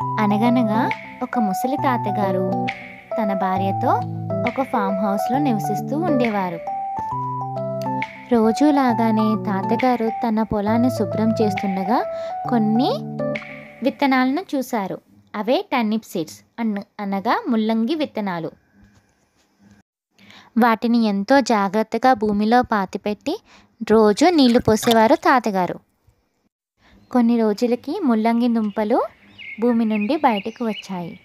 అనగనగా ఒక ముసలి తాతగారు తన భార్యతో ఒక ఫామ్ హౌస్లో నివసిస్తూ ఉండేవారు. రోజులాగానే తాతగారు తన పొలాన్ని శుభ్రం చేస్తుండగా కొన్ని విత్తనాలను చూశారు. అవే టర్నిప్ సీడ్స్ అనగా ముల్లంగి విత్తనాలు. వాటిని ఎంతో జాగ్రత్తగా భూమిలో పాతిపెట్టి రోజు నీళ్లు పోసేవారు తాతగారు. కొన్ని రోజులకి ముల్లంగి దుంపలు భూమి నుండి బయటకు వచ్చాయి.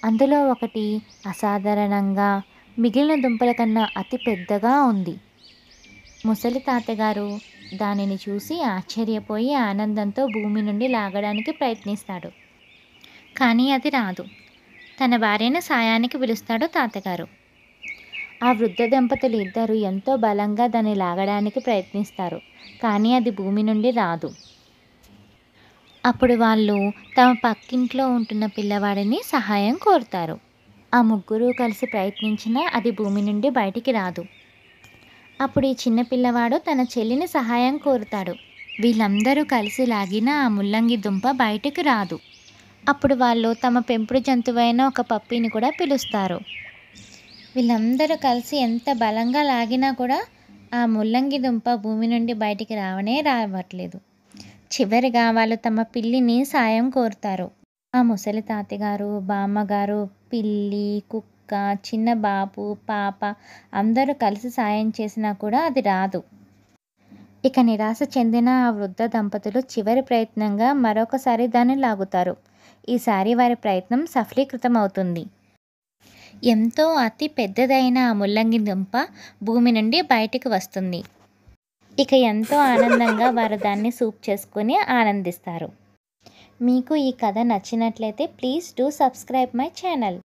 అందులో ఒకటి అసాధారణంగా మిగిలిన దుంపల కన్నా అతి పెద్దగా ఉంది. ముసలి తాతగారు దానిని చూసి ఆశ్చర్యపోయి ఆనందంతో భూమి నుండి లాగడానికి ప్రయత్నిస్తాడు. కానీ అది రాదు. తన భార్యను సాయానికి పిలుస్తాడు తాతగారు. ఆ వృద్ధ దంపతులు ఇద్దరు ఎంతో బలంగా దాన్ని లాగడానికి ప్రయత్నిస్తారు. కానీ అది భూమి నుండి రాదు. అప్పుడు వాళ్ళు తమ పక్కింట్లో ఉంటున్న పిల్లవాడిని సహాయం కోరుతారు. ఆ ముగ్గురు కలిసి ప్రయత్నించినా అది భూమి నుండి బయటికి రాదు. అప్పుడు ఈ చిన్న పిల్లవాడు తన చెల్లిని సహాయం కోరుతాడు. వీళ్ళందరూ కలిసి లాగిన ఆ ముల్లంగి దుంప బయటకు రాదు. అప్పుడు వాళ్ళు తమ పెంపుడు జంతువైన ఒక పప్పీని కూడా పిలుస్తారు. వీళ్ళందరూ కలిసి ఎంత బలంగా లాగినా కూడా ఆ ముల్లంగి దుంప భూమి నుండి బయటికి రావట్లేదు. చివరిగా వాళ్ళు తమ పిల్లిని సాయం కోరుతారు. ఆ ముసలి తాతగారు, బామ్మగారు, పిల్లి, కుక్క, చిన్న బాబు, పాప అందరూ కలిసి సాయం చేసినా కూడా అది రాదు. ఇక నిరాశ చెందిన ఆ వృద్ధ దంపతులు చివరి ప్రయత్నంగా మరొకసారి దాన్ని లాగుతారు. ఈసారి వారి ప్రయత్నం సఫలీకృతం అవుతుంది. ఎంతో అతి పెద్దదైన ఆ ముల్లంగి దుంప భూమి నుండి బయటకు వస్తుంది. ఇక ఎంతో ఆనందంగా వారు దాన్ని సూప్ చేసుకొని ఆనందిస్తారు. మీకు ఈ కథ నచ్చినట్లయితే please do subscribe my channel.